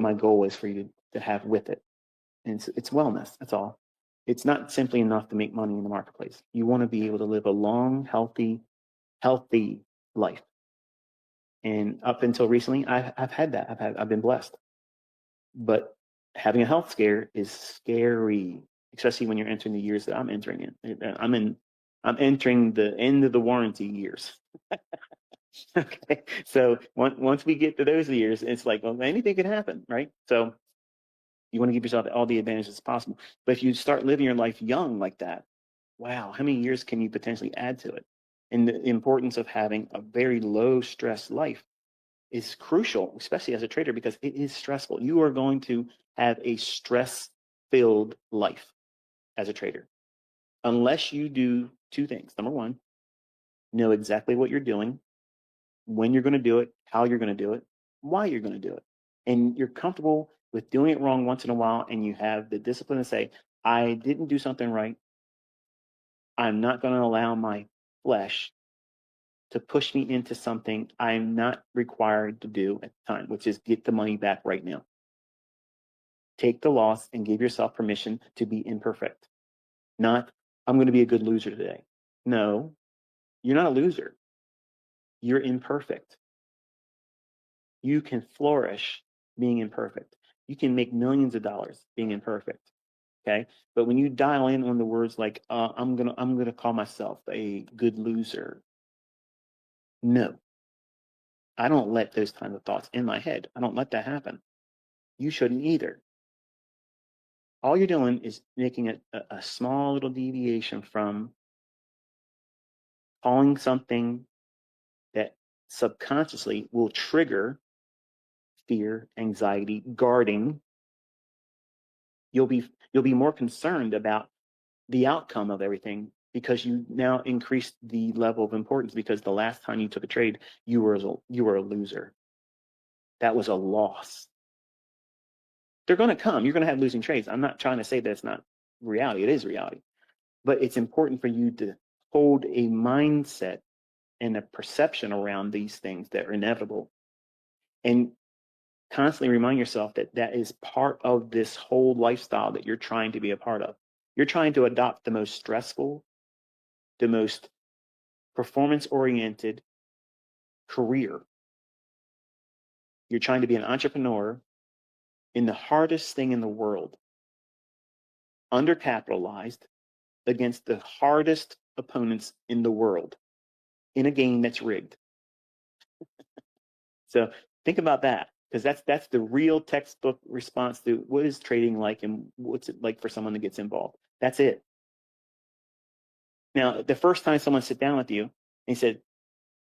my goal is for you to have with it. And it's wellness. That's all. It's not simply enough to make money in the marketplace. You want to be able to live a long, healthy life. And up until recently, I've had that. I've been blessed. But having a health scare is scary, especially when you're entering the years that I'm entering in. I'm entering the end of the warranty years. Okay. So once we get to those years, it's like, well, anything can happen, right? So you want to give yourself all the advantages possible. But if you start living your life young like that, wow, how many years can you potentially add to it? And the importance of having a very low stress life is crucial, especially as a trader, because it is stressful. You are going to have a stress filled life as a trader, unless you do two things. Number one, know exactly what you're doing, when you're going to do it, how you're going to do it, why you're going to do it. And you're comfortable with doing it wrong once in a while, and you have the discipline to say, I didn't do something right. I'm not going to allow my flesh to push me into something I'm not required to do at the time, which is get the money back right now. Take the loss and give yourself permission to be imperfect. Not, I'm going to be a good loser today. No, you're not a loser. You're imperfect. You can flourish being imperfect. You can make millions of dollars being imperfect. Okay. But when you dial in on the words like, I'm gonna call myself a good loser. No, I don't let those kinds of thoughts in my head. I don't let that happen. You shouldn't either. All you're doing is making a small little deviation from calling something that subconsciously will trigger fear, anxiety, guarding. You'll be more concerned about the outcome of everything because you now increase the level of importance because the last time you took a trade, you were a loser. That was a loss. They're going to come. You're going to have losing trades. I'm not trying to say that it's not reality. It is reality. But it's important for you to hold a mindset and a perception around these things that are inevitable and constantly remind yourself that that is part of this whole lifestyle that you're trying to be a part of. You're trying to adopt the most stressful, the most performance oriented career. You're trying to be an entrepreneur in the hardest thing in the world, undercapitalized against the hardest opponents in the world in a game that's rigged. So think about that because that's the real textbook response to what is trading like and what's it like for someone that gets involved. That's it. Now, the first time someone sit down with you and he said,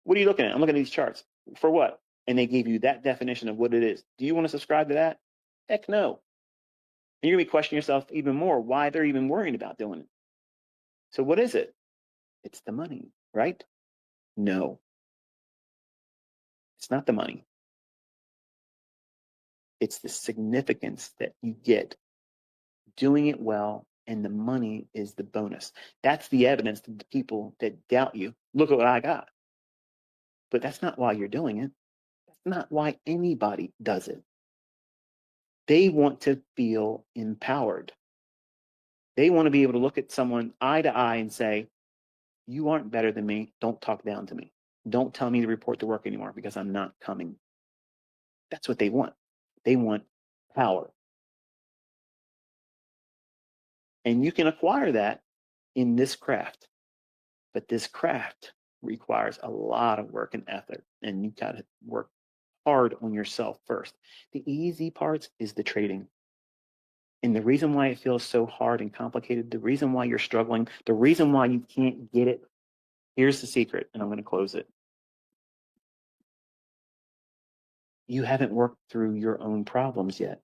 what are you looking at? I'm looking at these charts. For what? And they gave you that definition of what it is. Do you want to subscribe to that? Heck no. And you're going to be questioning yourself even more why they're even worrying about doing it. So what is it? It's the money, right? No, it's not the money. It's the significance that you get doing it well, and the money is the bonus. That's the evidence to the people that doubt you. Look at what I got. But that's not why you're doing it. That's not why anybody does it. They want to feel empowered. They want to be able to look at someone eye to eye and say, you aren't better than me. Don't talk down to me. Don't tell me to report to work anymore because I'm not coming. That's what they want. They want power. And you can acquire that in this craft. But this craft requires a lot of work and effort. And you got to work hard on yourself first. The easy parts is the trading. And the reason why it feels so hard and complicated, the reason why you're struggling, the reason why you can't get it, here's the secret, and I'm going to close it. You haven't worked through your own problems yet.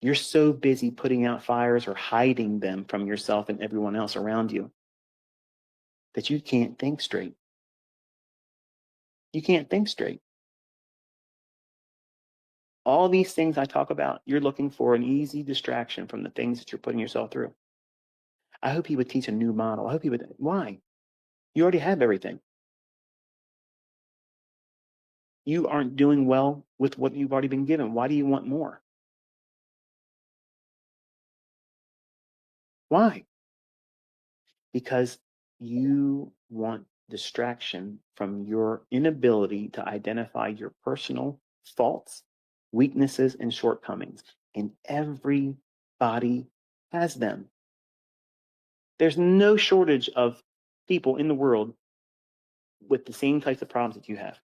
You're so busy putting out fires or hiding them from yourself and everyone else around you that you can't think straight. You can't think straight. All these things I talk about, you're looking for an easy distraction from the things that you're putting yourself through. I hope he would teach a new model. I hope he would. Why? You already have everything. You aren't doing well with what you've already been given. Why do you want more? Why? Because you want distraction from your inability to identify your personal faults, weaknesses, and shortcomings. And everybody has them. There's no shortage of people in the world with the same types of problems that you have.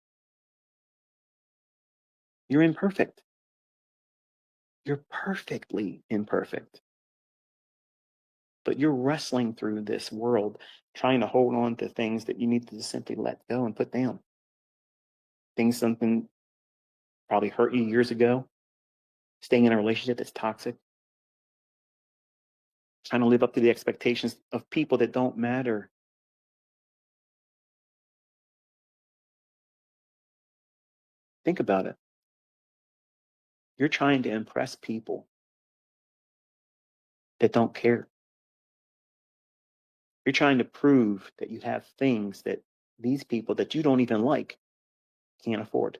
You're imperfect. You're perfectly imperfect. But you're wrestling through this world trying to hold on to things that you need to just simply let go and put down. Things something probably hurt you years ago, staying in a relationship that's toxic, trying to live up to the expectations of people that don't matter. Think about it. You're trying to impress people that don't care. You're trying to prove that you have things that these people that you don't even like can't afford.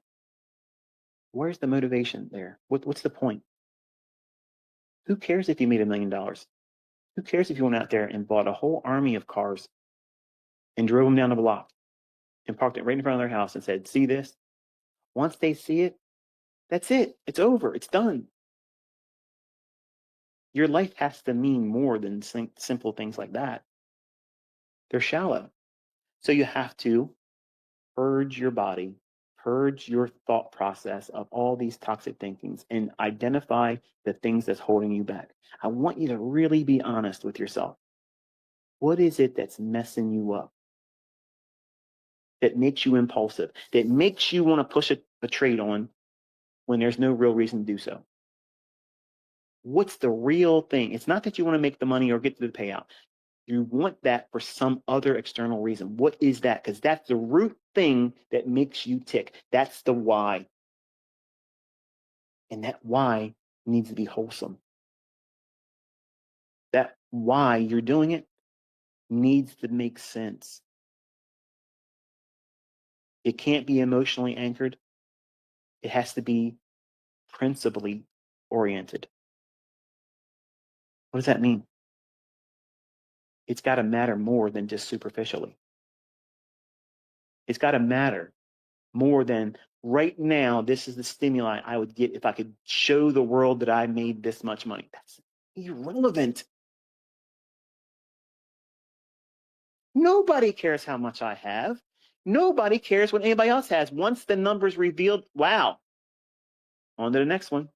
Where's the motivation there? What's the point? Who cares if you made $1 million? Who cares if you went out there and bought a whole army of cars and drove them down the block and parked it right in front of their house and said, see this? Once they see it, that's it. It's over. It's done. Your life has to mean more than simple things like that. They're shallow. So you have to purge your body, purge your thought process of all these toxic thinkings and identify the things that's holding you back. I want you to really be honest with yourself. What is it that's messing you up? That makes you impulsive, that makes you want to push a trade on when there's no real reason to do so? What's the real thing? It's not that you want to make the money or get to the payout. You want that for some other external reason. What is that? Because that's the root thing that makes you tick. That's the why. And that why needs to be wholesome. That why you're doing it needs to make sense. It can't be emotionally anchored. It has to be principally oriented. What does that mean? It's got to matter more than just superficially. It's got to matter more than right now. This is the stimuli I would get if I could show the world that I made this much money. That's irrelevant. Nobody cares how much I have. Nobody cares what anybody else has. Once the number's revealed, wow, on to the next one.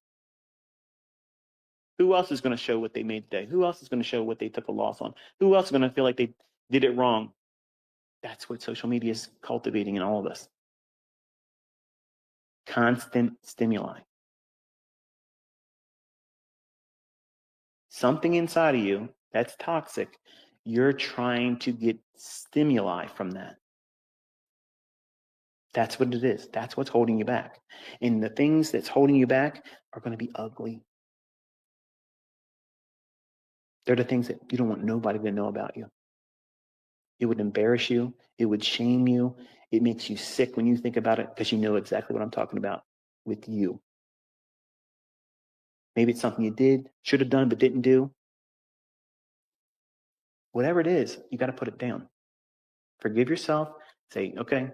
Who else is going to show what they made today? Who else is going to show what they took a loss on? Who else is going to feel like they did it wrong? That's what social media is cultivating in all of us. Constant stimuli. Something inside of you that's toxic, you're trying to get stimuli from that. That's what it is. That's what's holding you back. And the things that's holding you back are going to be ugly. They're the things that you don't want nobody to know about you. It would embarrass you. It would shame you. It makes you sick when you think about it because you know exactly what I'm talking about with you. Maybe it's something you did, should have done, but didn't do. Whatever it is, you got to put it down. Forgive yourself. Say, okay,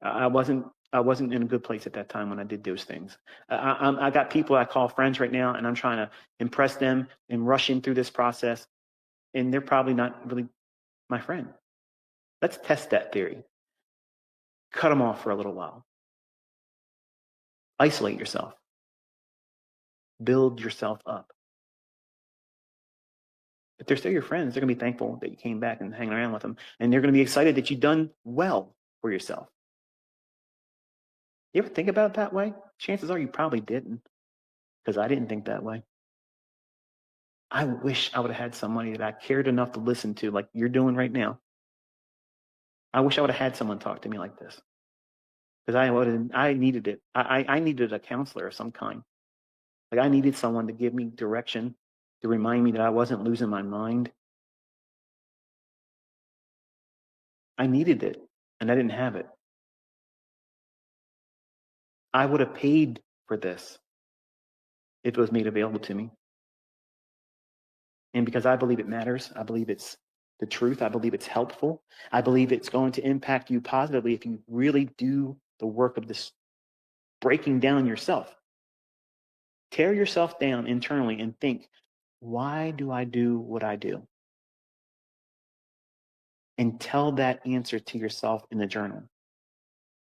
I wasn't in a good place at that time when I did those things. I got people I call friends right now, and I'm trying to impress them and rushing through this process, and they're probably not really my friend. Let's test that theory. Cut them off for a little while. Isolate yourself. Build yourself up. If they're still your friends, they're going to be thankful that you came back and hang around with them, and they're going to be excited that you've done well for yourself. You ever think about it that way? Chances are you probably didn't, because I didn't think that way. I wish I would have had somebody that I cared enough to listen to, like you're doing right now. I wish I would have had someone talk to me like this, because I needed it. I needed a counselor of some kind. Like I needed someone to give me direction, to remind me that I wasn't losing my mind. I needed it, and I didn't have it. I would have paid for this if it was made available to me. And because I believe it matters, I believe it's the truth, I believe it's helpful, I believe it's going to impact you positively if you really do the work of this breaking down yourself. Tear yourself down internally and think, why do I do what I do? And tell that answer to yourself in the journal.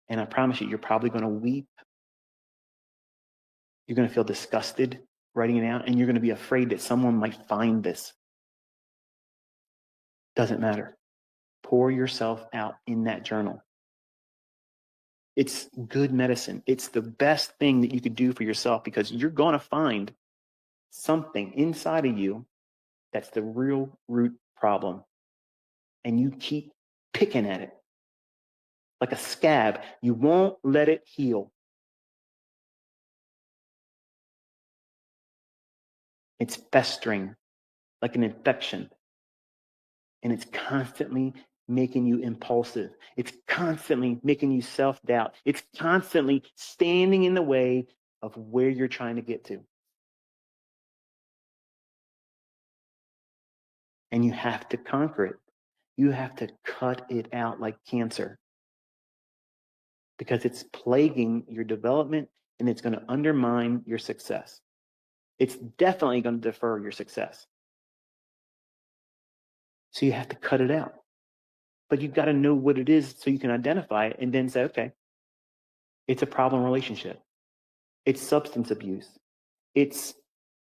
And I promise you, you're probably going to weep. You're going to feel disgusted writing it out, and you're going to be afraid that someone might find this. Doesn't matter. Pour yourself out in that journal. It's good medicine. It's the best thing that you could do for yourself, because you're going to find something inside of you that's the real root problem. And you keep picking at it like a scab. You won't let it heal. It's festering like an infection. And it's constantly making you impulsive. It's constantly making you self-doubt. It's constantly standing in the way of where you're trying to get to. And you have to conquer it. You have to cut it out like cancer, because it's plaguing your development and it's going to undermine your success. It's definitely going to defer your success. So you have to cut it out. But you've got to know what it is so you can identify it and then say, okay, it's a problem relationship. It's substance abuse. It's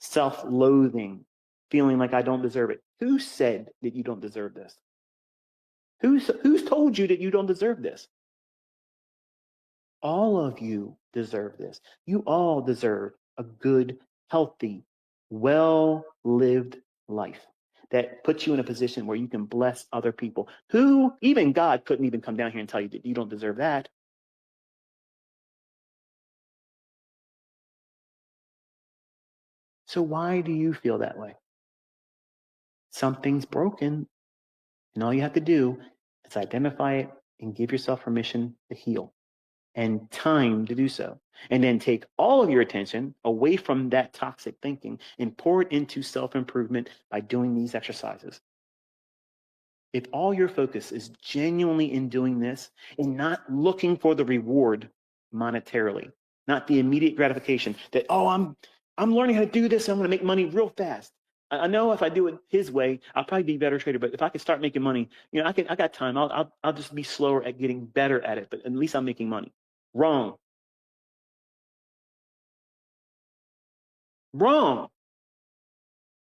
self-loathing, feeling like I don't deserve it. Who said that you don't deserve this? Who's told you that you don't deserve this? All of you deserve this. You all deserve a good, healthy, well-lived life that puts you in a position where you can bless other people. Who, even God, couldn't even come down here and tell you that you don't deserve that. So why do you feel that way? Something's broken, and all you have to do is identify it and give yourself permission to heal and time to do so. And then take all of your attention away from that toxic thinking and pour it into self-improvement by doing these exercises. If all your focus is genuinely in doing this and not looking for the reward monetarily, not the immediate gratification that, oh, I'm learning how to do this, I'm going to make money real fast. I know if I do it his way, I'll probably be a better trader. But if I can start making money, I got time. I'll just be slower at getting better at it. But at least I'm making money. Wrong. Wrong.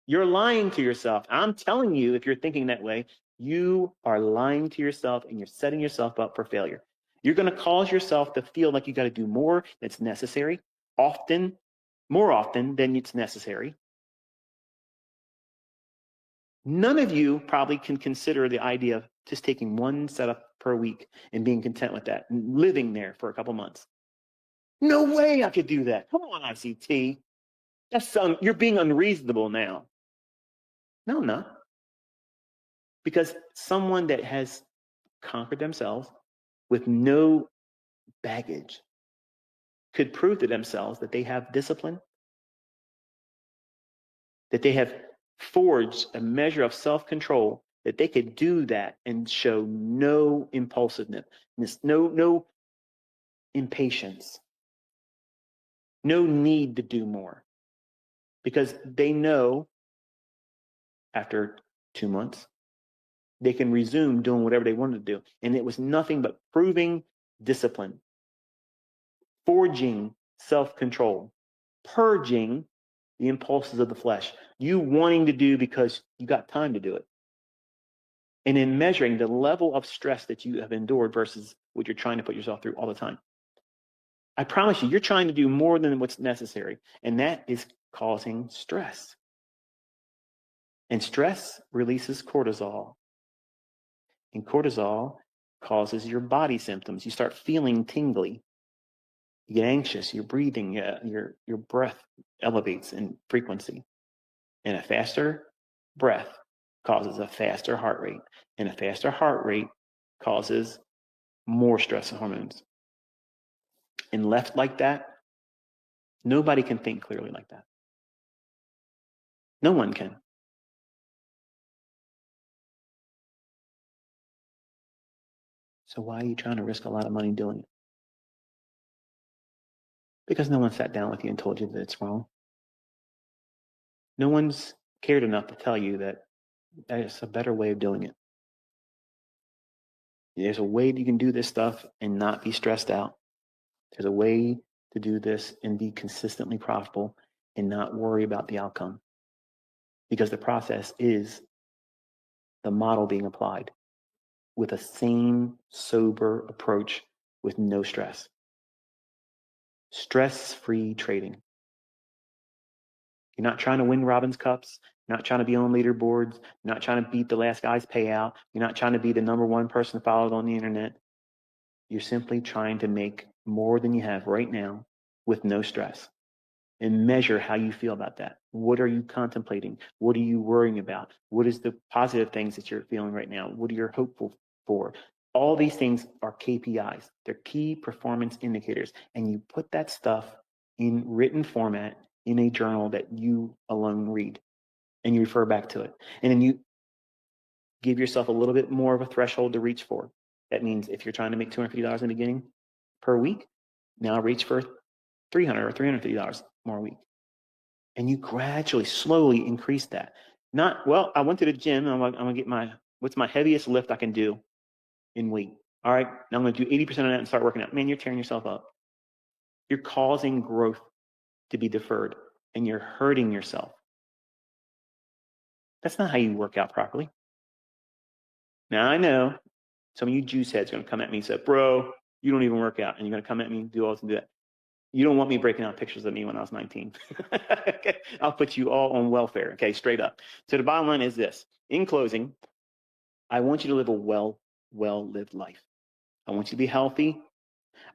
You're lying to yourself. I'm telling you, if you're thinking that way, you are lying to yourself and you're setting yourself up for failure. You're going to cause yourself to feel like you got to do more that's necessary, more often than it's necessary. None of you probably can consider the idea of just taking one setup per week and being content with that and living there for a couple months. No way I could do that. Come on, ICT. You're being unreasonable now. No, I'm not. Because someone that has conquered themselves with no baggage could prove to themselves that they have discipline, that they have forged a measure of self-control, that they could do that and show no impulsiveness, no impatience, no need to do more, because they know after 2 months they can resume doing whatever they wanted to do. And it was nothing but proving discipline, forging self-control, purging the impulses of the flesh, you wanting to do because you got time to do it. And in measuring the level of stress that you have endured versus what you're trying to put yourself through all the time. I promise you, you're trying to do more than what's necessary. And that is causing stress. And stress releases cortisol. And cortisol causes your body symptoms. You start feeling tingly. You get anxious, your breathing, your breath elevates in frequency. And a faster breath causes a faster heart rate. And a faster heart rate causes more stress hormones. and left like that, nobody can think clearly like that. No one can. So why are you trying to risk a lot of money doing it? Because no one sat down with you and told you that it's wrong. No one's cared enough to tell you that there's a better way of doing it. There's a way that you can do this stuff and not be stressed out. There's a way to do this and be consistently profitable and not worry about the outcome. Because the process is the model being applied with a same sober approach with no stress. Stress-free trading. You're not trying to win Robin's Cups. You're not trying to be on leaderboards. You're not trying to beat the last guy's payout. You're not trying to be the #1 person followed on the internet. You're simply trying to make more than you have right now with no stress. And measure how you feel about that. What are you contemplating? What are you worrying about? What is the positive things that you're feeling right now? What are you hopeful for? All these things are KPIs. They're key performance indicators. And you put that stuff in written format in a journal that you alone read. And you refer back to it. And then you give yourself a little bit more of a threshold to reach for. That means if you're trying to make $250 in the beginning per week, now reach for $300 or $350 more a week. And you gradually, slowly increase that. Not, well, I went to the gym, I'm gonna get what's my heaviest lift I can do in weight? All right, now I'm gonna do 80% of that and start working out. Man, you're tearing yourself up. You're causing growth to be deferred and you're hurting yourself. That's not how you work out properly. Now I know some of you juice heads are gonna come at me and say, bro, you don't even work out, and you're gonna come at me and do all this and do that. You don't want me breaking out pictures of me when I was 19. Okay? I'll put you all on welfare, okay, straight up. So the bottom line is this. In closing, I want you to live a well-lived life. I want you to be healthy.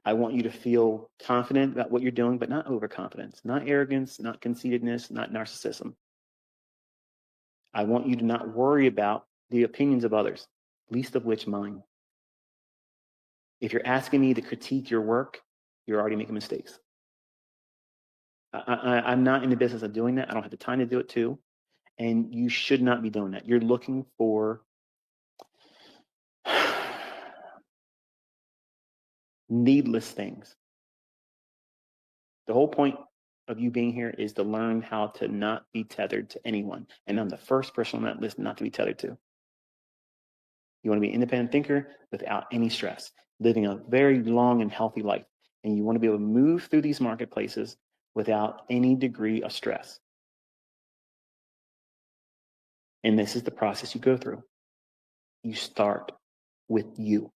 I want you to feel confident about what you're doing, but not overconfidence, not arrogance, not conceitedness, not narcissism. I want you to not worry about the opinions of others, least of which mine. If you're asking me to critique your work, you're already making mistakes. I'm not in the business of doing that. I don't have the time to do it too. And you should not be doing that. You're looking for needless things. The whole point of you being here is to learn how to not be tethered to anyone. And I'm the first person on that list not to be tethered to. You want to be an independent thinker without any stress, living a very long and healthy life. And you want to be able to move through these marketplaces without any degree of stress. And this is the process you go through. You start with you.